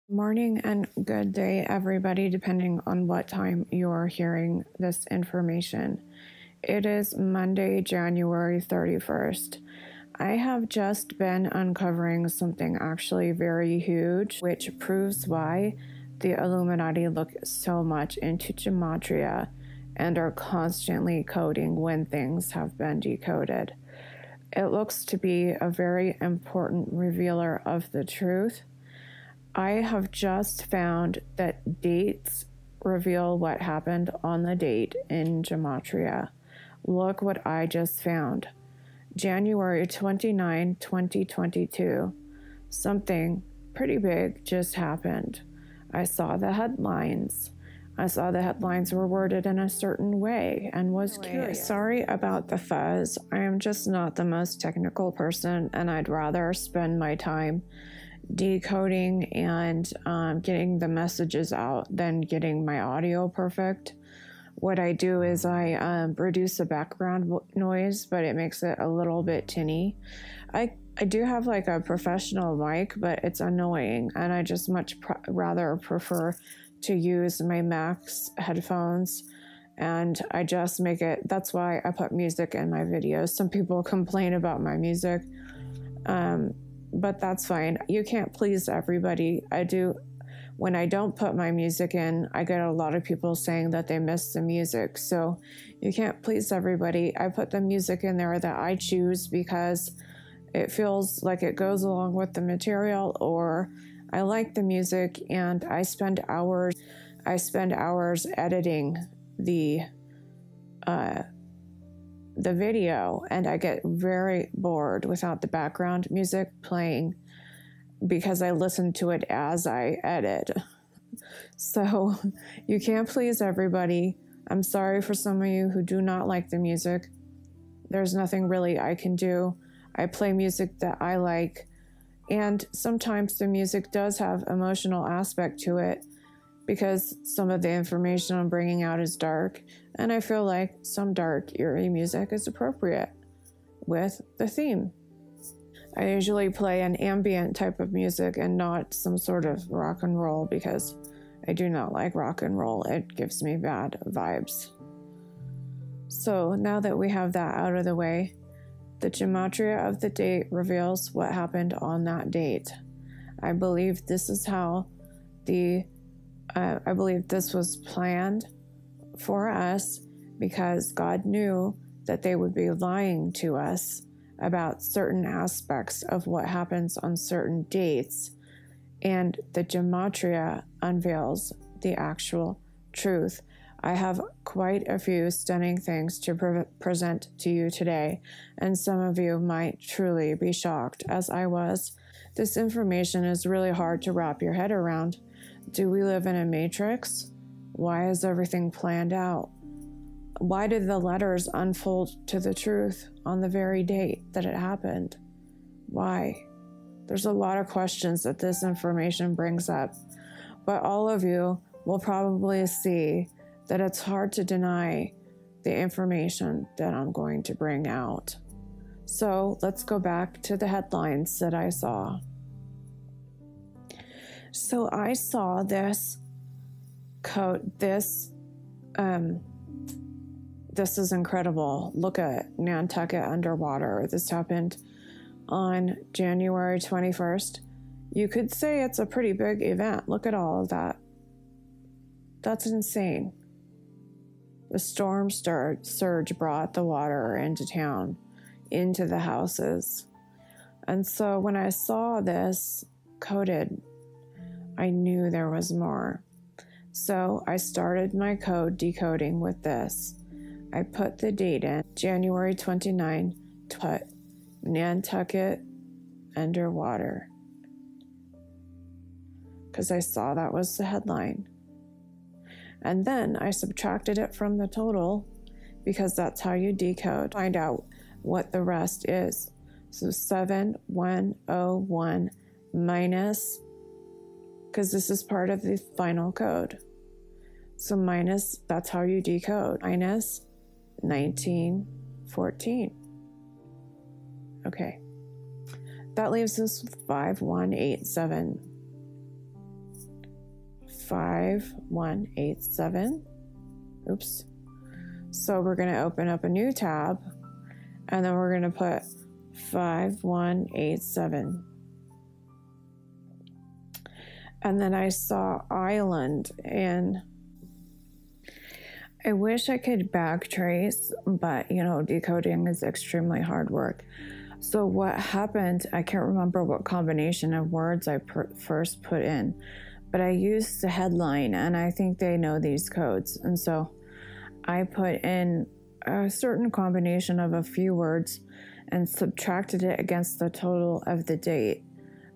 Morning and good day, everybody, depending on what time you're hearing this information. It is Monday, January 31st. I have just been uncovering something actually very huge, which proves why the Illuminati look so much into Gematria and are constantly coding when things have been decoded. It looks to be a very important revealer of the truth. I have just found that dates reveal what happened on the date in Gematria. Look what I just found. January 29, 2022. Something pretty big just happened. I saw the headlines. Were worded in a certain way and was curious. Sorry about the fuzz. I am just not the most technical person, and I'd rather spend my time decoding and getting the messages out than getting my audio perfect. What I do is I reduce the background noise, but it makes it a little bit tinny. I do have like a professional mic, but it's annoying, and I just much rather prefer to use my Max headphones, and I just make it. That's why I put music in my videos. Some people complain about my music, but that's fine. You can't please everybody. When I don't put my music in, I get a lot of people saying that they miss the music. So you can't please everybody. I put the music in there that I choose because it feels like it goes along with the material, or I like the music, and I spend hours editing the video, and I get very bored without the background music playing because I listen to it as I edit. So you can't please everybody. I'm sorry for some of you who do not like the music. There's nothing really I can do. I play music that I like, and sometimes the music does have emotional aspect to it because some of the information I'm bringing out is dark, and I feel like some dark, eerie music is appropriate with the theme. I usually play an ambient type of music and not some sort of rock and roll because I do not like rock and roll. It gives me bad vibes. So now that we have that out of the way, the Gematria of the date reveals what happened on that date. I believe this is how I believe this was planned for us because God knew that they would be lying to us about certain aspects of what happens on certain dates, and the Gematria unveils the actual truth. I have quite a few stunning things to present to you today, and some of you might truly be shocked, as I was. This information is really hard to wrap your head around. Do we live in a matrix? Why is everything planned out? Why did the letters unfold to the truth on the very date that it happened? Why? There's a lot of questions that this information brings up, but all of you will probably see that it's hard to deny the information that I'm going to bring out. So let's go back to the headlines that I saw. So I saw this code, this is incredible. Look at Nantucket underwater. This happened on January 21st. You could say it's a pretty big event. Look at all of that. That's insane. The storm surge brought the water into town, into the houses. And so when I saw this coded, I knew there was more. So I started my code decoding with this. I put the date in, January 29, put Nantucket underwater, because I saw that was the headline. And then I subtracted it from the total, because that's how you decode. Find out what the rest is. So 7101 minus, because this is part of the final code. So minus, that's how you decode. Minus 1914. Okay. That leaves us 5187. 5187. Oops. So we're going to open up a new tab, and then we're going to put 5187. And then I saw island, and I wish I could backtrace, but decoding is extremely hard work. So what happened, I can't remember what combination of words I first put in, but I used the headline, and I think they know these codes. And so I put in a certain combination of a few words and subtracted it against the total of the date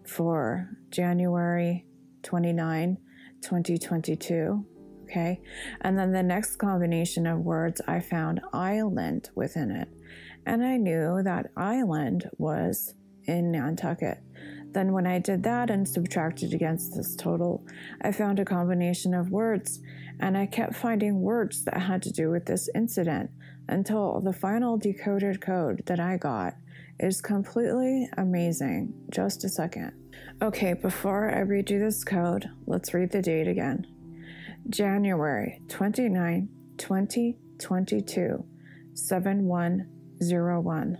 for January 29, 2022. Okay. And then the next combination of words, I found island within it. And I knew that island was in Nantucket. Then when I did that and subtracted against this total, I found a combination of words, and I kept finding words that had to do with this incident until the final decoded code that I got is completely amazing. Just a second. Okay, before I read you this code, let's read the date again. January 29, 2022, 7101.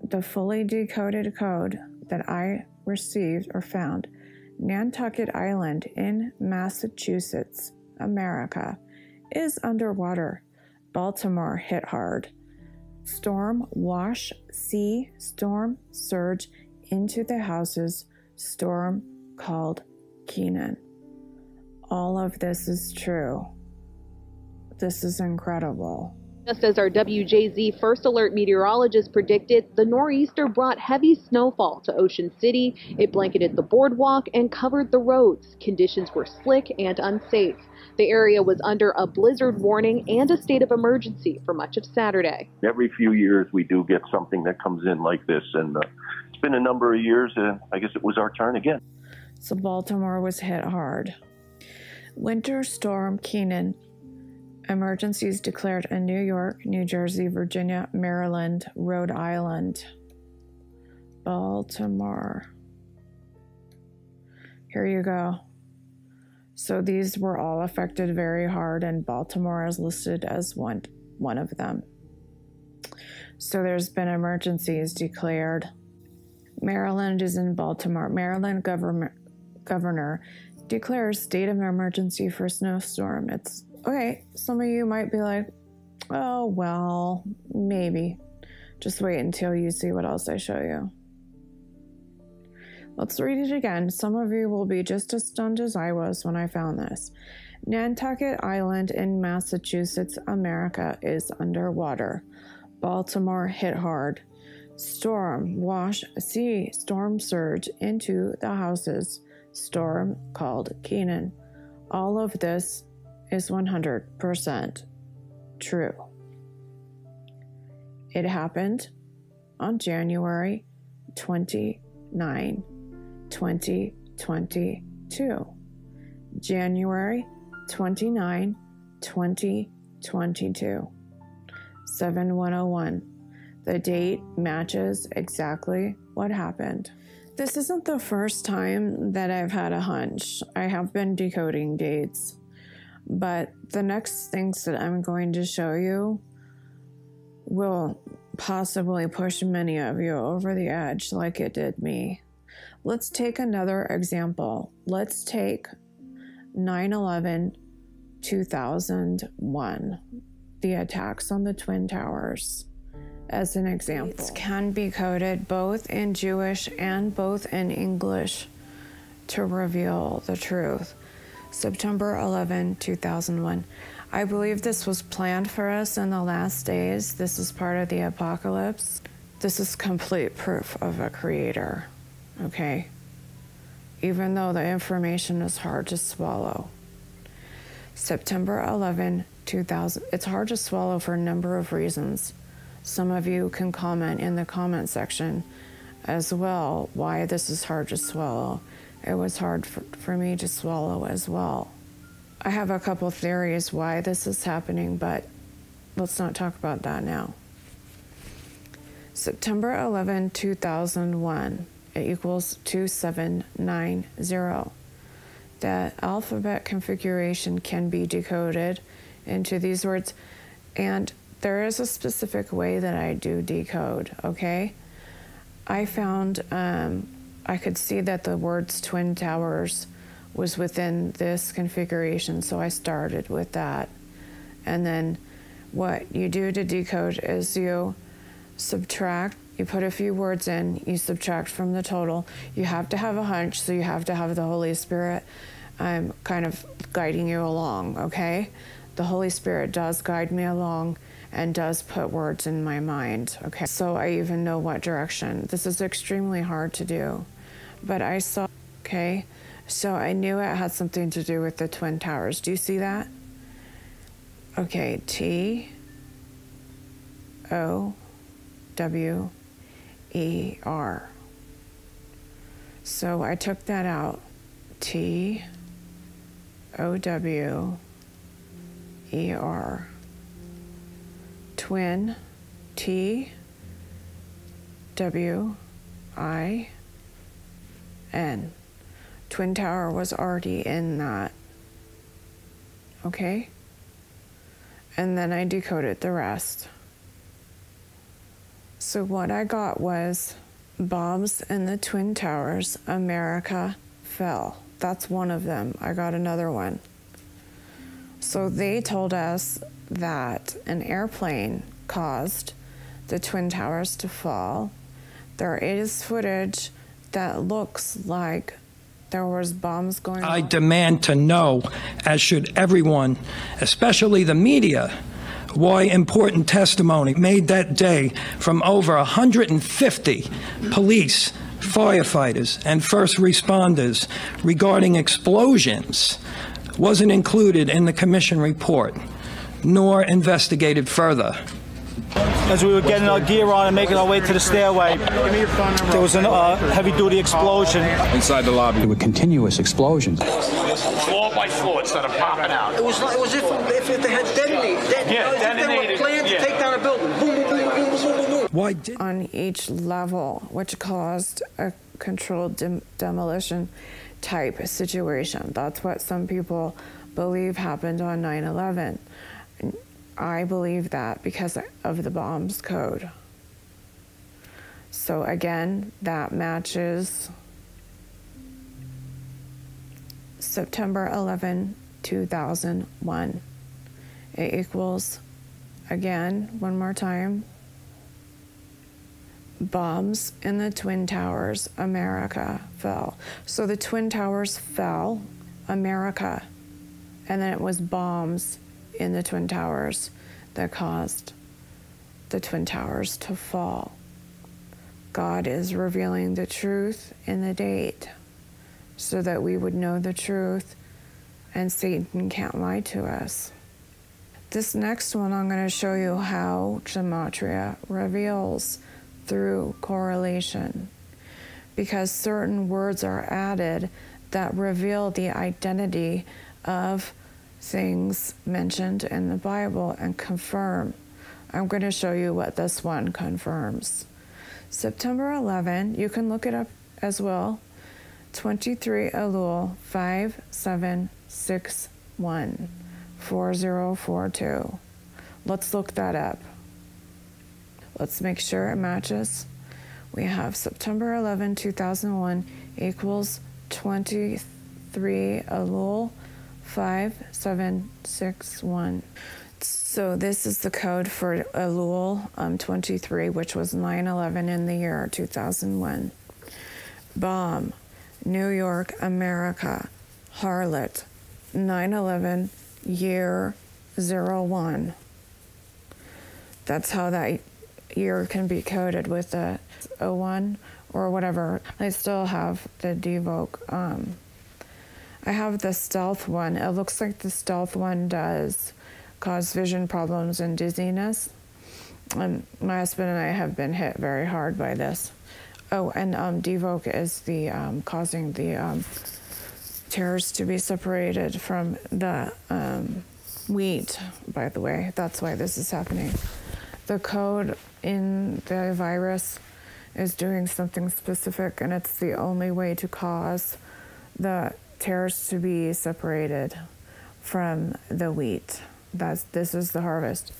The fully decoded code that I received or found: Nantucket Island in Massachusetts, America, is underwater. Baltimore hit hard. Storm wash, sea, storm surge into the houses, storm called Kenan. All of this is true. This is incredible. Just as our WJZ First Alert meteorologist predicted, the nor'easter brought heavy snowfall to Ocean City. It blanketed the boardwalk and covered the roads. Conditions were slick and unsafe. The area was under a blizzard warning and a state of emergency for much of Saturday. Every few years we do get something that comes in like this, and it's been a number of years, and I guess it was our turn again. So Baltimore was hit hard. Winter Storm Kenan. Emergencies declared in New York, New Jersey, Virginia, Maryland, Rhode Island, Baltimore. Here you go. So these were all affected very hard, and Baltimore is listed as one of them. So there's been emergencies declared. Maryland is in Baltimore. Maryland governor declares state of emergency for snowstorm. It's okay. Some of you might be like, oh, well, maybe. Just wait until you see what else I show you. Let's read it again. Some of you will be just as stunned as I was when I found this. Nantucket Island in Massachusetts, America is underwater. Baltimore hit hard. Storm wash, sea, storm surge into the houses. Storm called Kenan. All of this is 100% true. It happened on January 29, 2022. January 29, 2022. 7101. The date matches exactly what happened. This isn't the first time that I've had a hunch. I have been decoding dates. But the next things that I'm going to show you will possibly push many of you over the edge like it did me. Let's take another example. Let's take 9/11, 2001, the attacks on the Twin Towers, as an example. Dates can be coded both in Jewish and both in English to reveal the truth. September 11, 2001. I believe this was planned for us in the last days. This is part of the apocalypse. This is complete proof of a creator, okay? Even though the information is hard to swallow. September 11, 2000. It's hard to swallow for a number of reasons. Some of you can comment in the comment section as well why this is hard to swallow. It was hard for me to swallow as well. I have a couple theories why this is happening, but let's not talk about that now. September 11, 2001. equals 2790. The alphabet configuration can be decoded into these words, and there is a specific way that I do decode, okay? I found I could see that the words Twin Towers was within this configuration, so I started with that. And then what you do to decode is you subtract, you put a few words in, you subtract from the total. You have to have a hunch, so you have to have the Holy Spirit kind of guiding you along, okay? The Holy Spirit does guide me along and does put words in my mind, okay? So I even know what direction. This is extremely hard to do, but I saw, okay? So I knew it had something to do with the Twin Towers. Do you see that? Okay, T-O-W-E-R. So I took that out. T-O-W-E-R. Twin, T-W-I-N. Twin Tower was already in that. Okay? And then I decoded the rest. So what I got was bombs in the Twin Towers, America fell. That's one of them. I got another one. So they told us that an airplane caused the Twin Towers to fall. There is footage that looks like there was bombs going off. I demand to know, as should everyone, especially the media, why important testimony made that day from over 150 police, firefighters, and first responders regarding explosions wasn't included in the commission report, nor investigated further. As we were getting our gear on and making our way to the stairway, there was a heavy-duty explosion. Inside the lobby. There were continuous explosions. Floor by floor, instead of popping out. It was like, if they had detonated. Detonated. They were planned to take down a building. Boom, boom, boom, boom, boom, boom, boom. Why did on each level, which caused a controlled demolition type situation. That's what some people believe happened on 9/11. I believe that because of the bombs code. So again, that matches September 11, 2001. It equals, again, one more time, bombs in the Twin Towers, America fell. So the Twin Towers fell, America, and then it was bombs in the Twin Towers that caused the Twin Towers to fall. God is revealing the truth in the date so that we would know the truth and Satan can't lie to us. This next one, I'm going to show you how Gematria reveals through correlation, because certain words are added that reveal the identity of things mentioned in the Bible and confirm. I'm going to show you what this one confirms. September 11, you can look it up as well, 23 Elul 5761 4042. Let's look that up. Let's make sure it matches. We have September 11, 2001 equals 23 Elul 5761. So this is the code for Elul 23, which was 9/11 in the year 2001. Bomb, New York, America, harlot, 9/11, year 01. That's how that year can be coded with the 01 or whatever. I still have the Devoke. I have the stealth one. It looks like the stealth one does cause vision problems and dizziness. My husband and I have been hit very hard by this. Oh, and Devoke is the causing the tears to be separated from the wheat, by the way. That's why this is happening. The code in the virus is doing something specific, and it's the only way to cause the tares to be separated from the wheat. This is the harvest.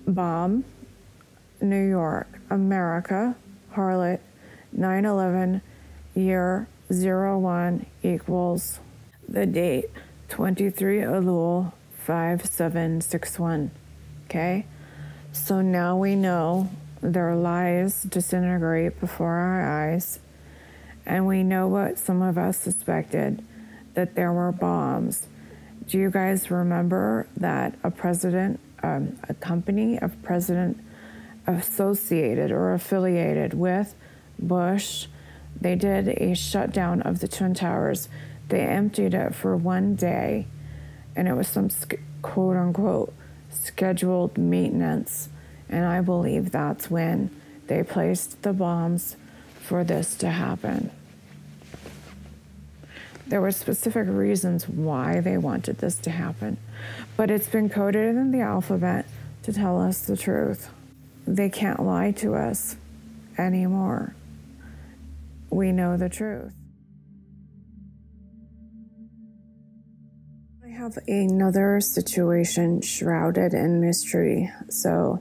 Bomb, New York, America, harlot, 9/11, year 01 equals the date 23 Elul 5761. Okay? So now we know their lies disintegrate before our eyes, and we know what some of us suspected, that there were bombs. Do you guys remember that a company of president associated or affiliated with Bush, they did a shutdown of the Twin Towers. They emptied it for one day, and it was some quote unquote scheduled maintenance. And I believe that's when they placed the bombs for this to happen. There were specific reasons why they wanted this to happen, but it's been coded in the alphabet to tell us the truth. They can't lie to us anymore. We know the truth. I have another situation shrouded in mystery. So,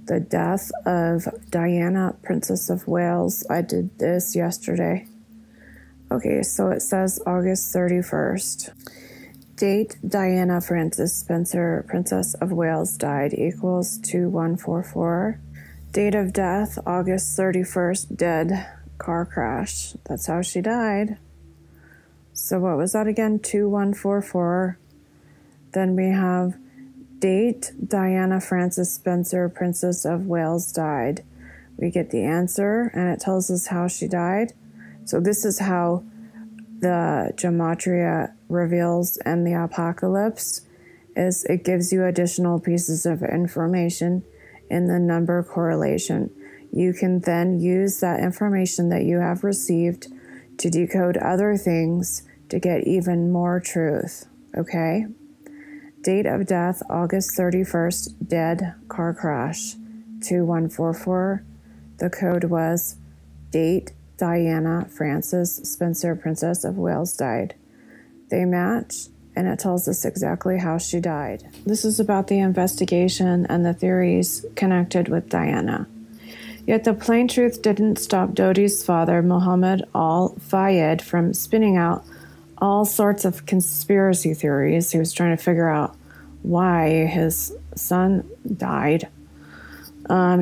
the death of Diana, Princess of Wales. I did this yesterday. Okay, so it says August 31st. Date, Diana Frances Spencer, Princess of Wales, died equals 2144. Date of death, August 31st, dead, car crash. That's how she died. So what was that again? 2144. Then we have date, Diana Frances Spencer, Princess of Wales, died. We get the answer, and it tells us how she died. So this is how the Gematria reveals and the apocalypse is it gives you additional pieces of information in the number correlation. You can then use that information that you have received to decode other things to get even more truth, okay? Date of death, August 31st, dead, car crash, 2144. The code was date, Diana Frances Spencer, Princess of Wales, died. They match, and it tells us exactly how she died. This is about the investigation and the theories connected with Diana. Yet the plain truth didn't stop Dodi's father, Mohammed al-Fayed, from spinning out all sorts of conspiracy theories. He was trying to figure out why his son died.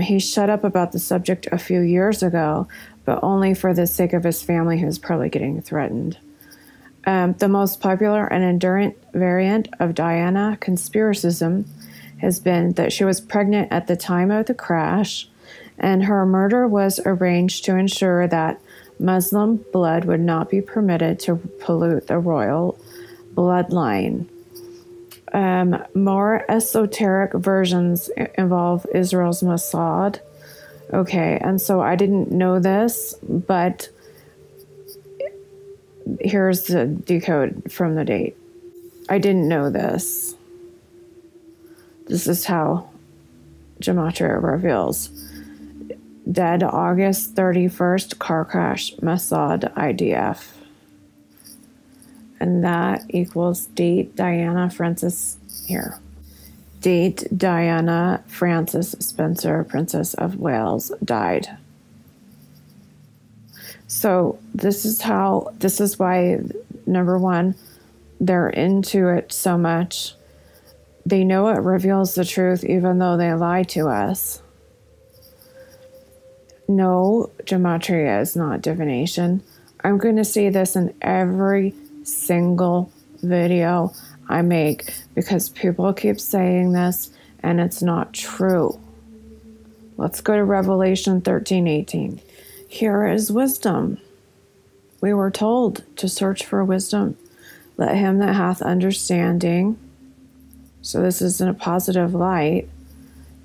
He shut up about the subject a few years ago, but only for the sake of his family, who was probably getting threatened. The most popular and enduring variant of Diana conspiracism has been that she was pregnant at the time of the crash, and her murder was arranged to ensure that Muslim blood would not be permitted to pollute the royal bloodline. More esoteric versions involve Israel's Mossad. Okay, and so I didn't know this, but here's the decode from the date. I didn't know this. This is how Gematria reveals. Dead August 31st, car crash, Mossad IDF. And that equals date Diana Frances here. Date Diana Frances Spencer, Princess of Wales, died. So this is why, number one, they're into it so much. They know it reveals the truth even though they lie to us. No, Gematria is not divination. I'm going to say this in every single video I make because people keep saying this and it's not true. Let's go to Revelation 13:18. Here is wisdom. We were told to search for wisdom. Let him that hath understanding, so this is in a positive light,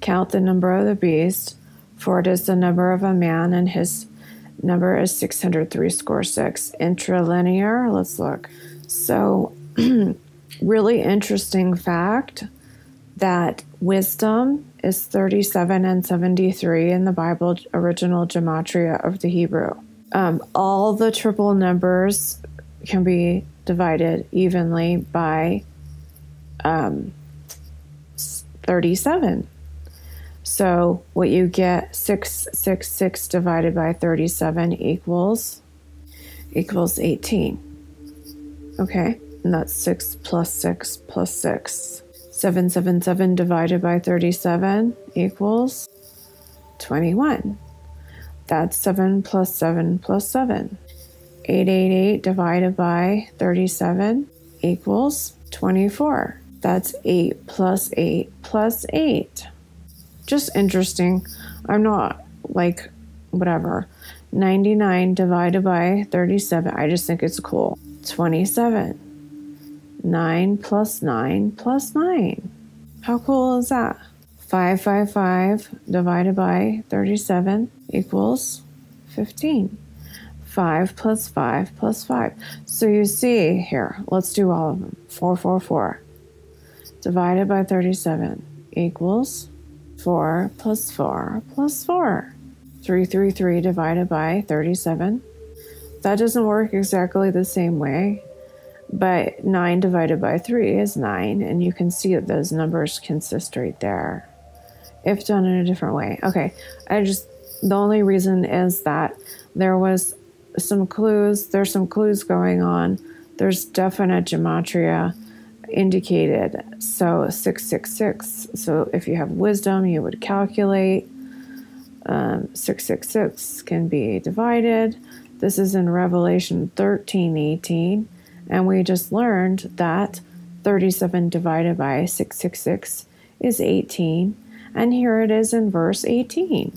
count the number of the beast, for it is the number of a man, and his number is 666. Intralinear, let's look. So, really interesting fact that wisdom is 37 and 73 in the Bible original Gematria of the Hebrew. All the triple numbers can be divided evenly by 37. So what you get, 666 divided by 37 equals 18. Okay, and that's 6 plus 6 plus 6. 777 divided by 37 equals 21. That's 7 plus 7 plus 7. 888 divided by 37 equals 24. That's 8 plus 8 plus 8. Just interesting. I'm not like, whatever. 99 divided by 37. I just think it's cool. 27. 9 plus 9 plus 9. How cool is that? 555 divided by 37 equals 15. 5 plus 5 plus 5. So you see here, let's do all of them. 444 divided by 37 equals 4 plus 4 plus 4. 333 divided by 37. That doesn't work exactly the same way, but 9 divided by 3 is 9, and you can see that those numbers consist right there, if done in a different way. Okay, the only reason is that there's some clues going on. There's definite gematria indicated. So 666. So if you have wisdom, you would calculate. 666 can be divided. This is in Revelation 13:18. And we just learned that 37 divided by 666 is 18. And here it is in verse 18.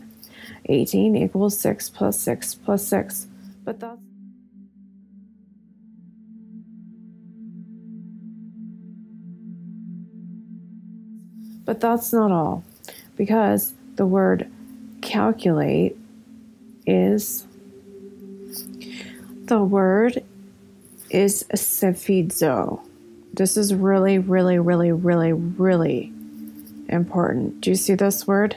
18 equals 6 plus 6 plus 6. But that's not all, because the word calculate is sephizo. This is really, really, really, really, really important. Do you see this word?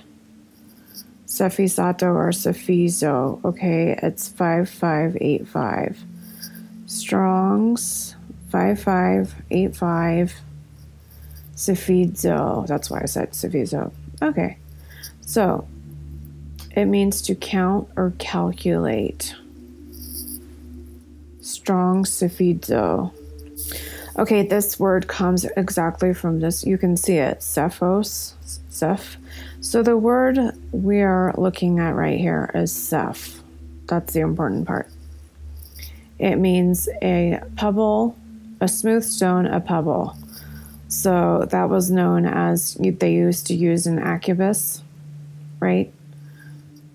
Sephizato or sephizo. Okay, it's 5585. Strong's 5585. Sephizo. That's why I said sephizo. Okay, so it means to count or calculate. Strong sephizo. Okay, this word comes exactly from this. You can see it, Cephos, Ceph. So the word we are looking at right here is Ceph. That's the important part. It means a pebble, a smooth stone, a pebble. So that was known as, they used to use an arquebus, right?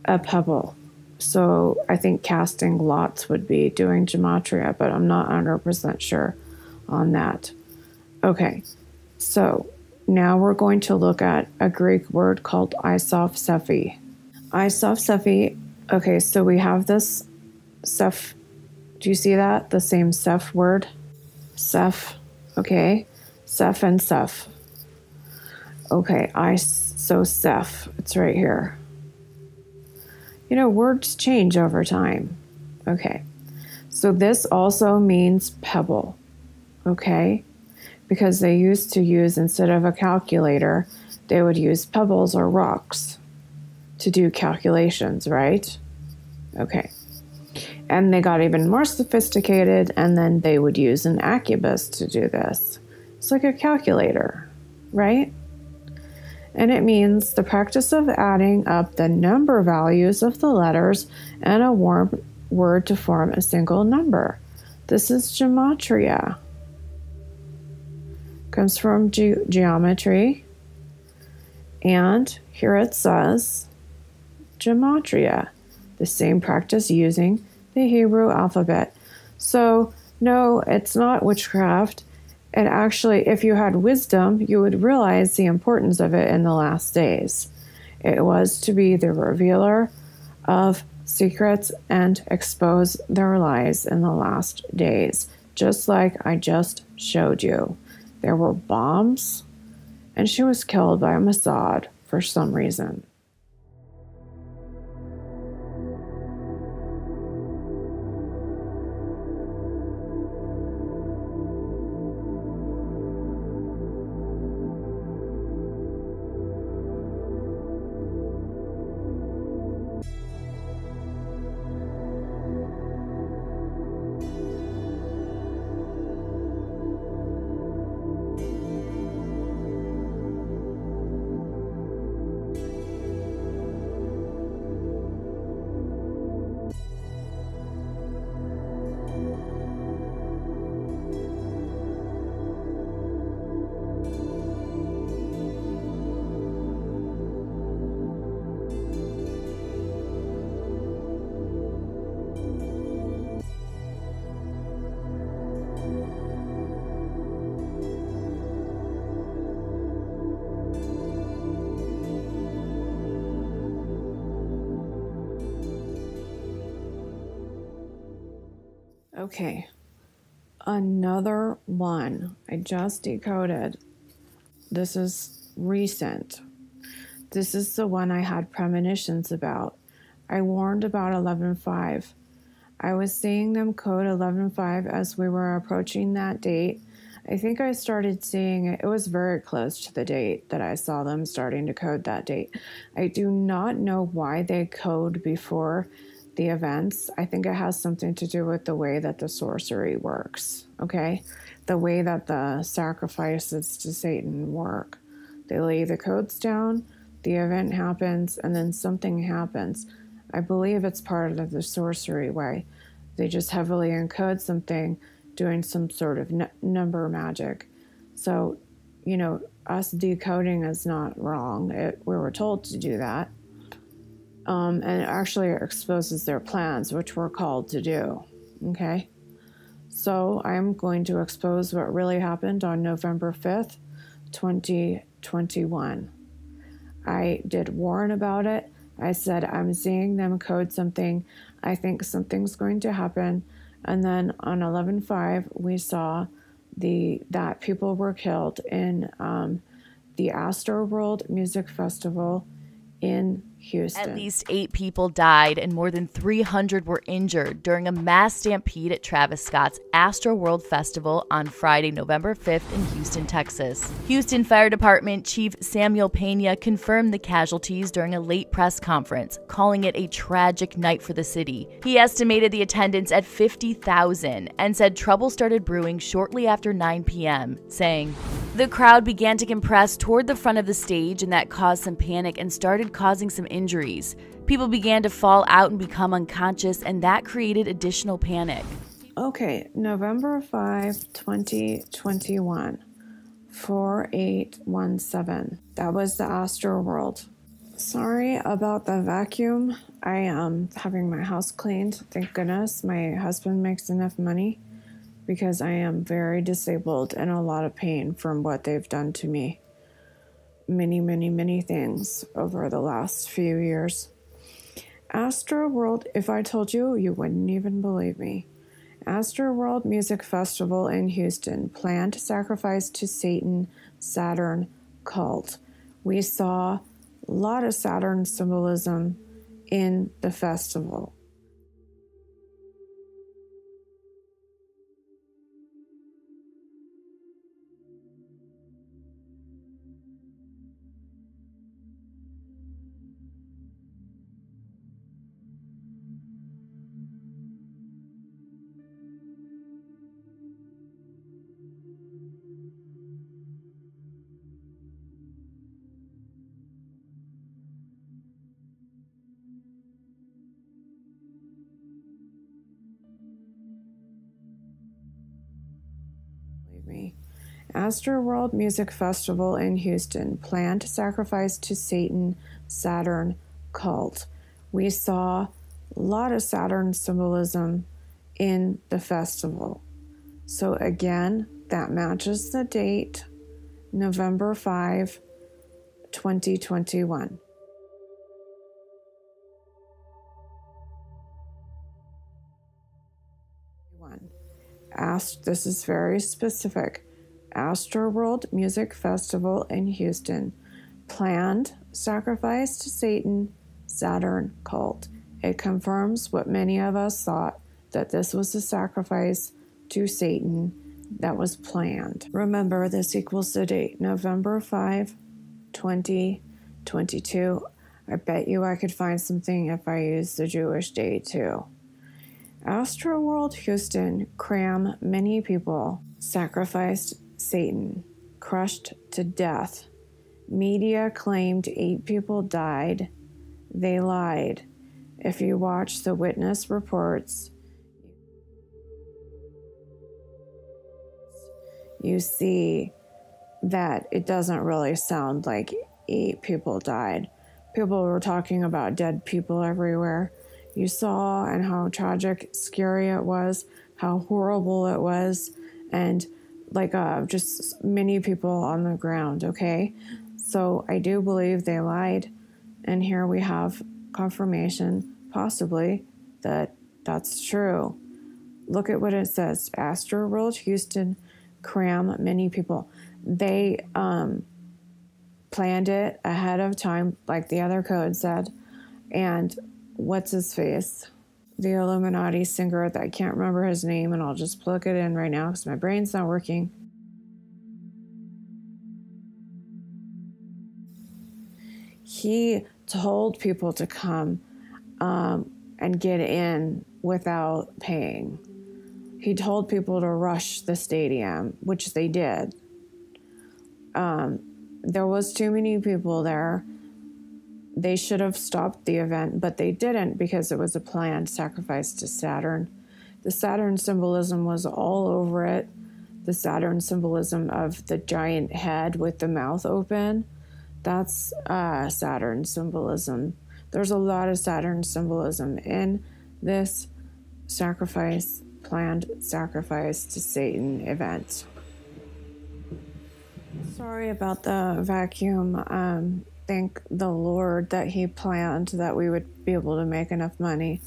A pebble. So I think casting lots would be doing gematria, but I'm not 100% sure on that. Okay, so now we're going to look at a Greek word called isopsephy. Isopsephy, okay, so we have this Ceph. Do you see that? The same Ceph word? Ceph, okay. Ceph and Ceph. Okay, so Ceph, it's right here. You know, words change over time. Okay, so this also means pebble, okay? Because they used to use, instead of a calculator, they would use pebbles or rocks to do calculations, right? Okay. And they got even more sophisticated, and then they would use an arquebus to do this. It's like a calculator, right? And it means the practice of adding up the number values of the letters and a word to form a single number. This is gematria. comes from geometry. And here it says Gematria, the same practice using the Hebrew alphabet. So, no, it's not witchcraft. And actually, if you had wisdom, you would realize the importance of it in the last days. It was to be the revealer of secrets and expose their lies in the last days, just like I just showed you. There were bombs, and she was killed by Mossad for some reason. Okay, another one I just decoded. This is recent. This is the one I had premonitions about. I warned about 11.5. I was seeing them code 11.5 as we were approaching that date. I think I started seeing it. It was very close to the date that I saw them starting to code that date. I do not know why they code before the events. I think it has something to do with the way that the sorcery works, okay? The way that the sacrifices to Satan work. They lay the codes down, the event happens, and then something happens. I believe it's part of the sorcery way. They just heavily encode something, doing some sort of number magic. So, you know, us decoding is not wrong. We were told to do that. And it actually exposes their plans, which we're called to do. Okay? So I'm going to expose what really happened on November 5th, 2021. I did warn about it. I said, I'm seeing them code something. I think something's going to happen. And then on 11.5, we saw that people were killed in the Astroworld Music Festival in Houston. At least 8 people died and more than 300 were injured during a mass stampede at Travis Scott's Astroworld Festival on Friday, November 5th in Houston, Texas. Houston Fire Department Chief Samuel Pena confirmed the casualties during a late press conference, calling it a tragic night for the city. He estimated the attendance at 50,000 and said trouble started brewing shortly after 9 p.m., saying, "The crowd began to compress toward the front of the stage, and that caused some panic and started causing some injuries. People began to fall out and become unconscious, and that created additional panic." Okay, November 5, 2021, 4817. That was the Astroworld. Sorry about the vacuum. I am having my house cleaned. Thank goodness my husband makes enough money because I am very disabled and a lot of pain from what they've done to me. Many, many, many things over the last few years. Astroworld, if I told you, you wouldn't even believe me. Astroworld Music Festival in Houston, planned sacrifice to Satan, Saturn cult. We saw a lot of Saturn symbolism in the festival. Me. Astroworld Music Festival in Houston, planned sacrifice to Satan, Saturn, cult. We saw a lot of Saturn symbolism in the festival. So again, that matches the date, November 5, 2021. This is very specific. Astroworld Music Festival in Houston. Planned sacrifice to Satan, Saturn cult. It confirms what many of us thought, that this was a sacrifice to Satan that was planned. Remember, this equals the date, November 5, 2022. I bet you I could find something if I used the Jewish date too. Astroworld Houston, cram many people, sacrificed Satan, crushed to death. Media claimed 8 people died. They lied. If you watch the witness reports, you see that it doesn't really sound like 8 people died. People were talking about dead people everywhere. You saw and how tragic, scary it was, how horrible it was, and like just many people on the ground, okay? So I do believe they lied, and here we have confirmation, possibly, that that's true. Look at what it says. Astroworld Houston, cram many people. They planned it ahead of time, like the other code said, and what's his face? The Illuminati singer that I can't remember his name, and I'll just plug it in right now because my brain's not working. He told people to come and get in without paying. He told people to rush the stadium, which they did. There was too many people there. They should have stopped the event, but they didn't because it was a planned sacrifice to Saturn. The Saturn symbolism was all over it. The Saturn symbolism of the giant head with the mouth open, that's Saturn symbolism. There's a lot of Saturn symbolism in this sacrifice, planned sacrifice to Satan event. Sorry about the vacuum. Thank the Lord that he planned that we would be able to make enough money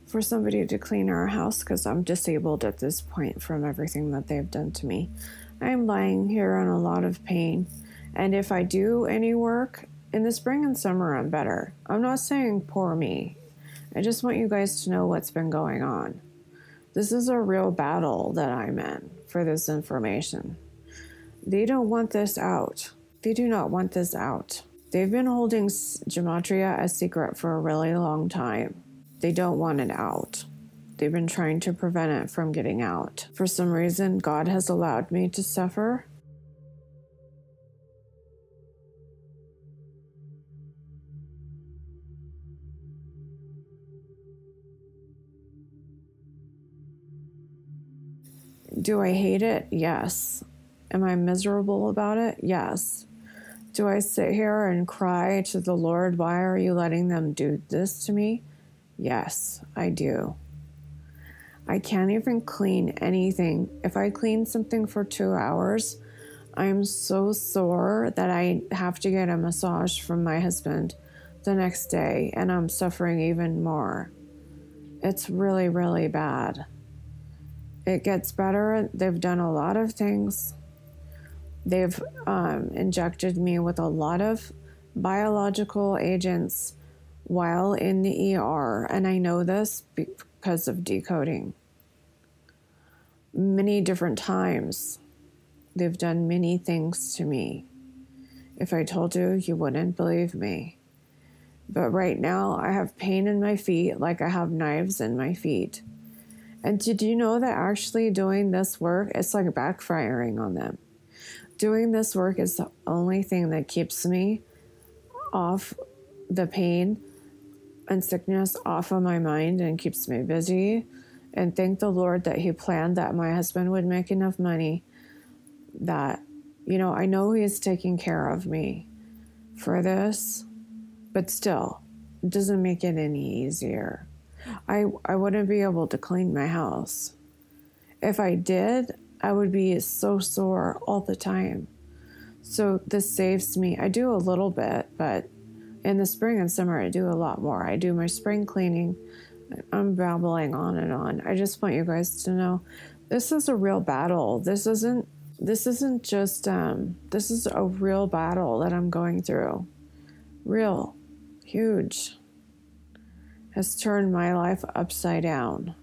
for somebody to clean our house, because I'm disabled at this point from everything that they've done to me. I'm lying here in a lot of pain, and if I do any work in the spring and summer, I'm better. I'm not saying poor me. I just want you guys to know what's been going on. This is a real battle that I'm in for this information. They don't want this out. They do not want this out. They've been holding Gematria a secret for a really long time. They don't want it out. They've been trying to prevent it from getting out. For some reason, God has allowed me to suffer. Do I hate it? Yes. Am I miserable about it? Yes. Do I sit here and cry to the Lord, why are you letting them do this to me? Yes, I do. I can't even clean anything. If I clean something for 2 hours, I'm so sore that I have to get a massage from my husband the next day, and I'm suffering even more. It's really, really bad. It gets better. They've done a lot of things. They've injected me with a lot of biological agents while in the ER, and I know this because of decoding. Many different times, they've done many things to me. If I told you, you wouldn't believe me. But right now, I have pain in my feet like I have knives in my feet. And did you know that actually doing this work, it's like backfiring on them? Doing this work is the only thing that keeps me off the pain and sickness off of my mind and keeps me busy. And thank the Lord that he planned that my husband would make enough money that You know, I know He's taking care of me for this, but still, it doesn't make it any easier. I wouldn't be able to clean my house. If I did, I would be so sore all the time. So this saves me. I do a little bit, but in the spring and summer, I do a lot more. I do my spring cleaning. I'm babbling on and on. I just want you guys to know this is a real battle. This isn't just, this is a real battle that I'm going through. Real, huge. Has turned my life upside down.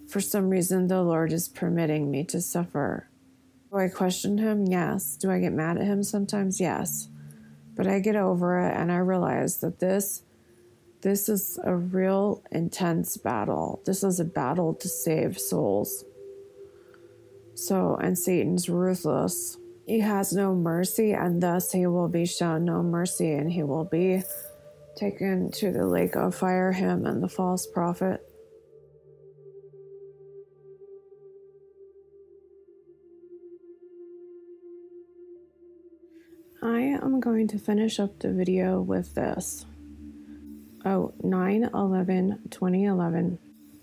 For some reason, the Lord is permitting me to suffer. Do I question Him? Yes. Do I get mad at Him sometimes? Yes. But I get over it and I realize that this is a real intense battle. This is a battle to save souls. So, and Satan's ruthless. He has no mercy, and thus he will be shown no mercy, and he will be taken to the lake of fire, him and the false prophet. I am going to finish up the video with this. 9/11/2011.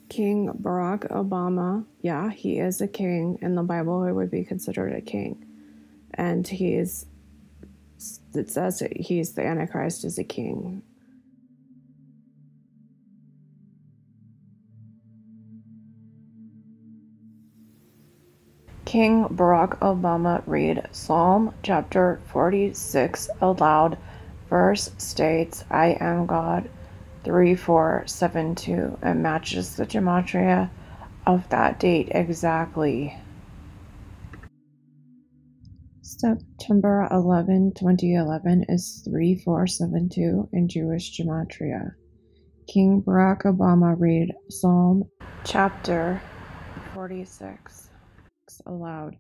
King Barack Obama, yeah, he is a king. In the Bible, he would be considered a king. And it says he's the Antichrist is a king. King Barack Obama read Psalm chapter 46 aloud. Verse states, I am God, 3472. It matches the Gematria of that date exactly. September 11, 2011 is 3472 in Jewish Gematria. King Barack Obama read Psalm chapter 46 aloud.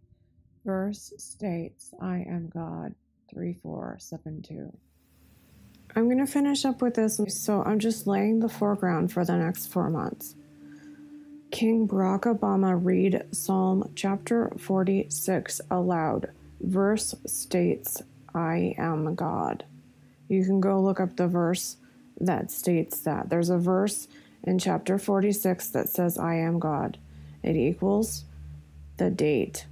Verse states, I am God, 3472. I'm going to finish up with this, so I'm just laying the foreground for the next 4 months. King Barack Obama read Psalm chapter 46 aloud. Verse states, I am God. You can go look up the verse that states that. There's a verse in chapter 46 that says, I am God. It equals the date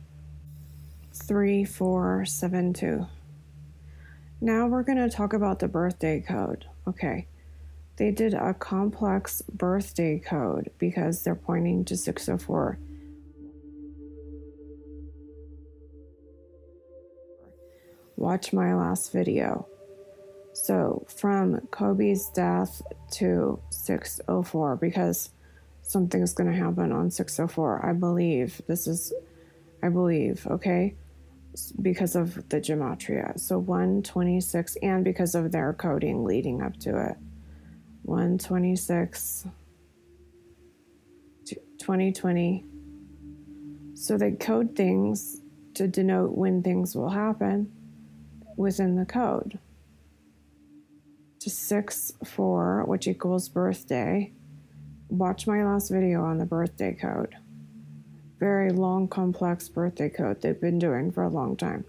3472. Now we're going to talk about the birthday code. Okay. They did a complex birthday code because they're pointing to 604. Watch my last video. So from Kobe's death to 604, because something's going to happen on 604. I believe, okay? Because of the Gematria. So 126, and because of their coding leading up to it. 126, 2020. So they code things to denote when things will happen within the code. To 6/4, which equals birthday. Watch my last video on the birthday code. Very long, complex birthday code they've been doing for a long time.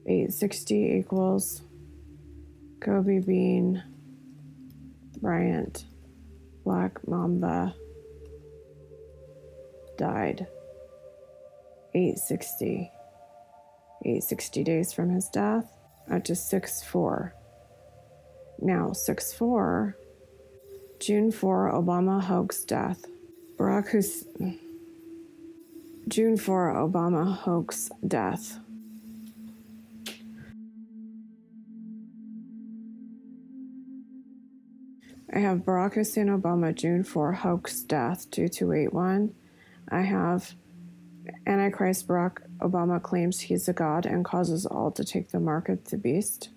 860 equals Kobe Bean Bryant, Black Mamba, died. 860. 860 days from his death, out to 6/4. Now, 6/4, June 4, Obama hoax death. June 4, Obama hoax death. I have Barack Hussein Obama, June 4, hoax death, 2281. I have Antichrist Barack Obama claims he's a god and causes all to take the mark of the beast.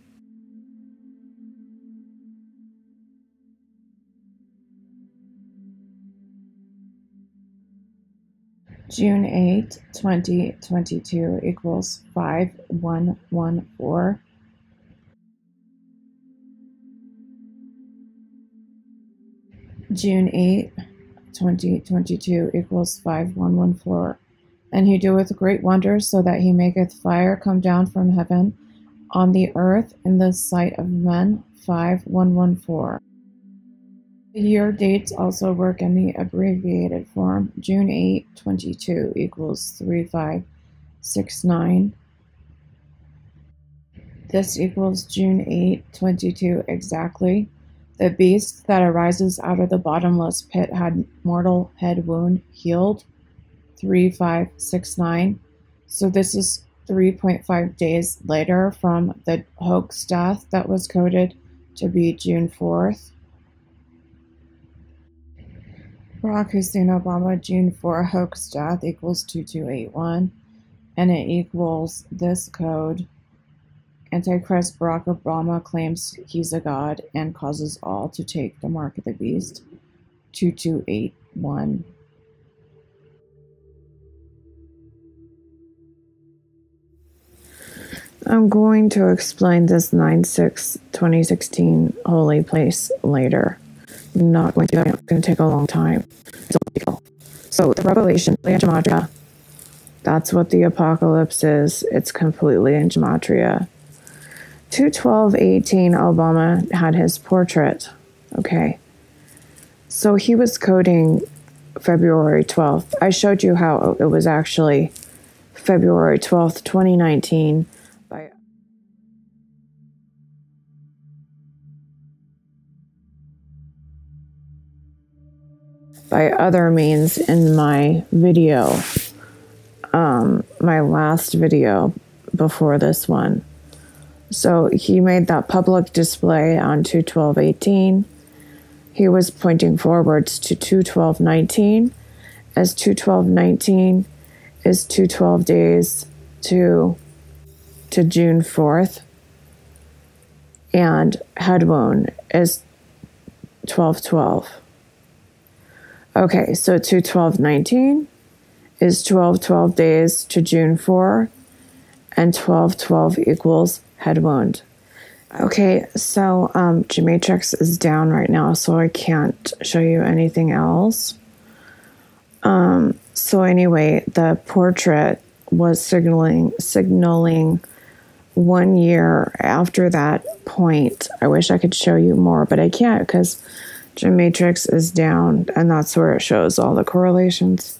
June 8, 2022 equals 5114. June 8, 2022 equals 5114. And he doeth great wonders, so that he maketh fire come down from heaven on the earth in the sight of men. 5114. The year dates also work in the abbreviated form. June 8, 22 equals 3569. This equals June 8, 22 exactly. The beast that arises out of the bottomless pit had mortal head wound healed. 3569. So this is 3.5 days later from the hoax death that was coded to be June 4th. Barack Hussein Obama June 4 hoax death equals 2281, and it equals this code. Antichrist Barack Obama claims he's a god and causes all to take the mark of the beast. 2281. I'm going to explain this 9/6/2016 holy place later. I'm not going to. It's going to take a long time. So the revelation, Gematria, that's what the apocalypse is. It's completely in Gematria. 2/12/18, Obama had his portrait. Okay. So he was coding February 12th. I showed you how it was actually February 12th, 2019 by other means in my video, my last video before this one. So he made that public display on 2/12/18. He was pointing forwards to 2/12/19, as 2/12/19 is 212 days to June 4th, and head wound is 12/12. Okay, so 2/12/19 is 12 days to June 4, and 12/12 equals head wound. Okay, so Gematria is down right now, so I can't show you anything else. So anyway, the portrait was signaling 1 year after that point. I wish I could show you more, but I can't because Gematria is down, and that's where it shows all the correlations.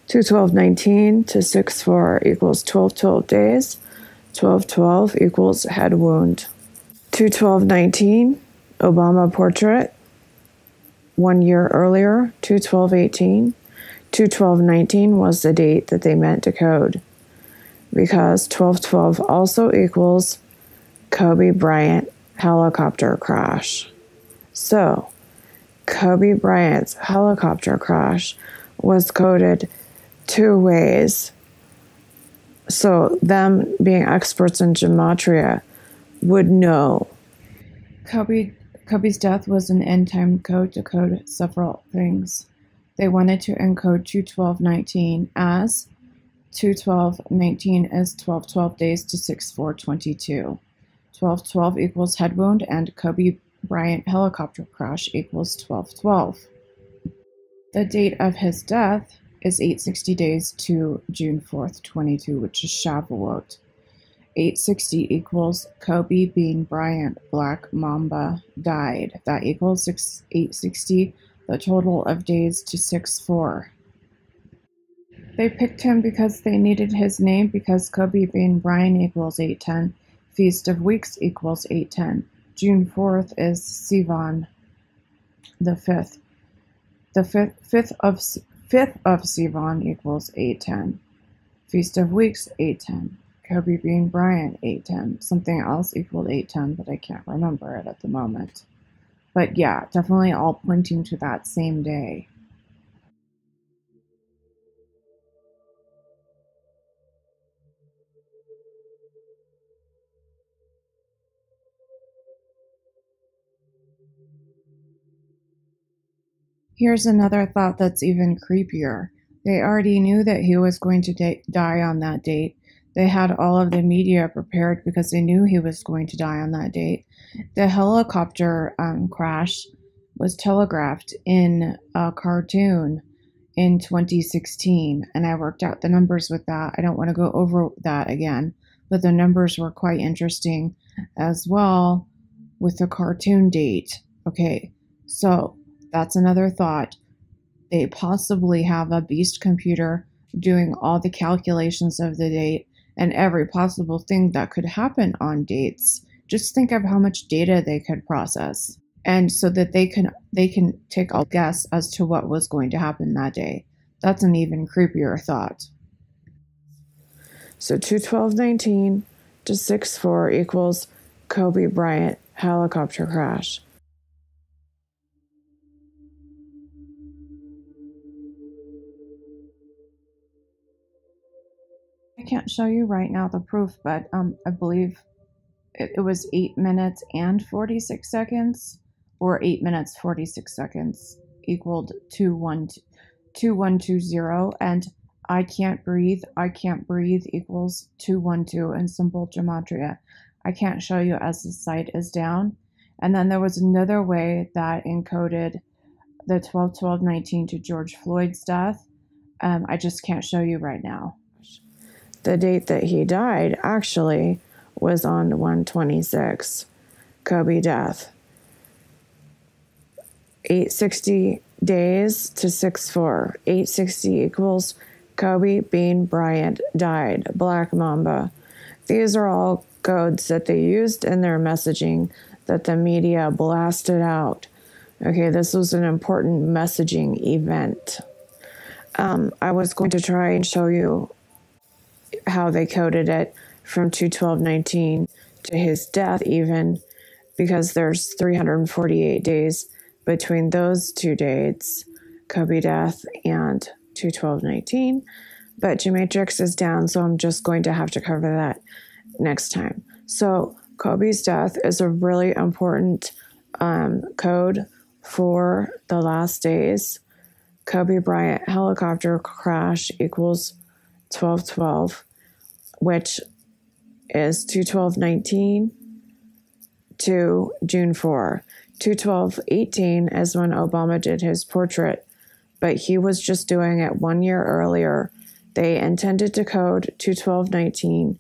2/12/19 to 6/4 equals 12 days. 12/12 equals head wound. 2/12/19, Obama portrait. 1 year earlier, 2/12/18. 2/12/19 was the date that they meant to code, because 12/12 also equals Kobe Bryant helicopter crash. So Kobe Bryant's helicopter crash was coded 2 ways. So them being experts in Gematria would know. Kobe's death was an end time code to code several things. They wanted to encode 2/12/19 as 2/12/19 is 12 days to 6/4/22. 12/12 equals head wound, and Kobe Bryant helicopter crash equals 12/12. The date of his death is 860 days to June 4th, 22, which is Shavuot. 860 equals Kobe Bean Bryant, Black Mamba, died. That equals 860, the total of days to 6/4. They picked him because they needed his name, because Kobe Bean Bryant equals 810. Feast of Weeks equals 810. June 4th is Sivan the 5th. The 5th of Sivan equals 810. Feast of Weeks 810. Kobe Bean Bryant 810. Something else equaled 810, but I can't remember it at the moment. But yeah, definitely all pointing to that same day. Here's another thought that's even creepier. They already knew that he was going to die on that date. They had all of the media prepared because they knew he was going to die on that date. The helicopter crash was telegraphed in a cartoon in 2016, and I worked out the numbers with that. I don't want to go over that again, but the numbers were quite interesting as well with the cartoon date. Okay, so that's another thought. They possibly have a beast computer doing all the calculations of the date and every possible thing that could happen on dates. Just think of how much data they could process, and so that they can take a guess as to what was going to happen that day. That's an even creepier thought. So 2/12/19 to 6/4 equals Kobe Bryant helicopter crash. I can't show you right now the proof, but I believe it was 8 minutes and 46 seconds, or 8 minutes 46 seconds equaled 2120, and I can't breathe equals 212 in simple gematria. I can't show you as the site is down. And then there was another way that encoded the 12/12/19 to George Floyd's death. I just can't show you right now. The date that he died actually was on 1/26, Kobe death. 860 days to 6/4. 860 equals Kobe Bean Bryant died, Black Mamba. These are all codes that they used in their messaging that the media blasted out. Okay, this was an important messaging event. I was going to try and show you how they coded it from 2/12/19 to his death even, because there's 348 days between those two dates, Kobe death and 2/12/19, but Gematrix is down, so I'm just going to have to cover that next time. So Kobe's death is a really important code for the last days. Kobe Bryant helicopter crash equals 12/12, which is 2/12/19 to June 4. 2/12/18 is when Obama did his portrait, but he was just doing it 1 year earlier. They intended to code 2/12/19.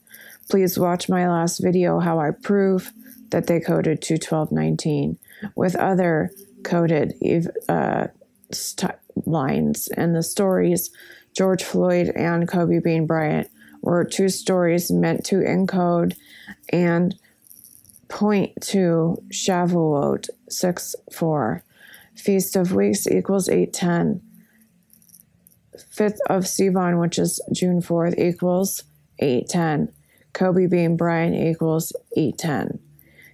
Please watch my last video how I prove that they coded 2/12/19 with other coded lines in the stories. George Floyd and Kobe Bean Bryant were two stories meant to encode and point to Shavuot 6/4. Feast of Weeks equals 8/10. 5th of Sivan, which is June 4th, equals 8/10. Kobe Bean Bryant equals 8/10.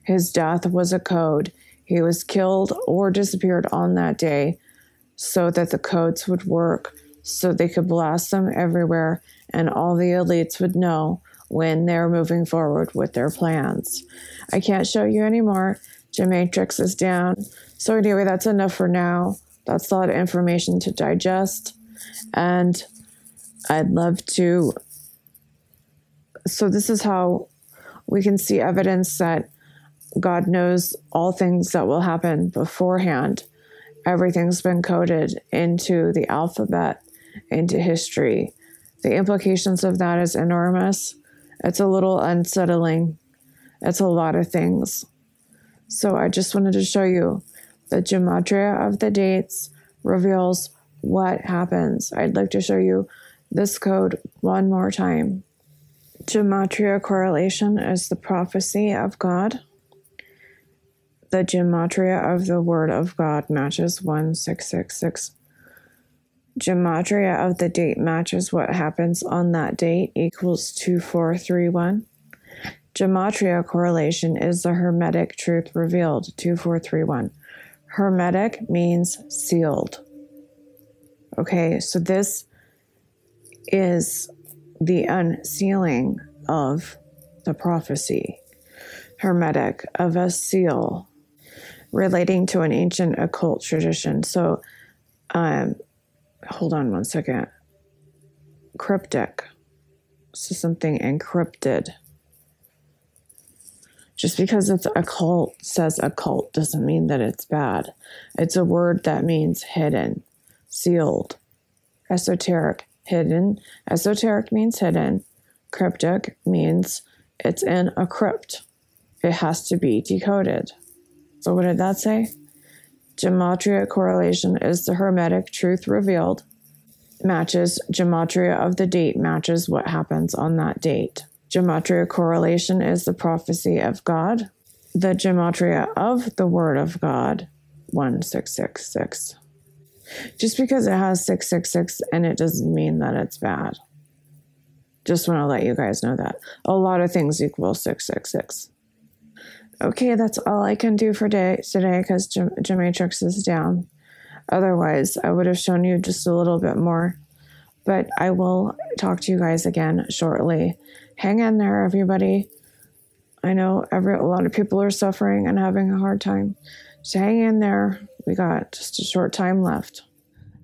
His death was a code. He was killed or disappeared on that day so that the codes would work, so they could blast them everywhere and all the elites would know when they're moving forward with their plans. I can't show you anymore. Gematrix is down. So anyway, that's enough for now. That's a lot of information to digest. And I'd love to... So this is how we can see evidence that God knows all things that will happen beforehand. Everything's been coded into the alphabet, into history. The implications of that is enormous. It's a little unsettling. It's a lot of things. So I just wanted to show you the gematria of the dates reveals what happens. I'd like to show you this code one more time. Gematria correlation is the prophecy of God. The gematria of the word of God matches 1666. Gematria of the date matches what happens on that date equals 2431. Gematria correlation is the Hermetic truth revealed, 2431. Hermetic means sealed. Okay, so this is the unsealing of the prophecy. Hermetic, of a seal, relating to an ancient occult tradition. So, hold on one second. Cryptic. So something encrypted. Just because it's occult, says occult, doesn't mean that it's bad. It's a word that means hidden, sealed. esoteric, hidden. Esoteric means hidden. Cryptic means it's in a crypt. It has to be decoded. So what did that say? Gematria correlation is the hermetic truth revealed. Matches gematria of the date, matches what happens on that date. Gematria correlation is the prophecy of God. The gematria of the word of God, 1666. Just because it has 666 and it doesn't mean that it's bad. Just want to let you guys know that. A lot of things equal 666. Okay, that's all I can do for today because Gematrix is down. Otherwise, I would have shown you just a little bit more. But I will talk to you guys again shortly. Hang in there, everybody. I know a lot of people are suffering and having a hard time. So hang in there. We got just a short time left.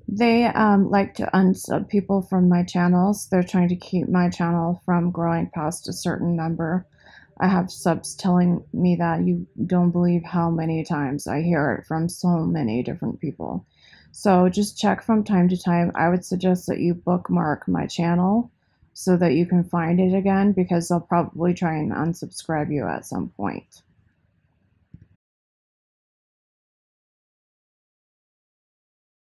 They like to unsub people from my channels. They're trying to keep my channel from growing past a certain number. I have subs telling me that. You don't believe how many times I hear it from so many different people. So just check from time to time. I would suggest that you bookmark my channel so that you can find it again, because they'll probably try and unsubscribe you at some point.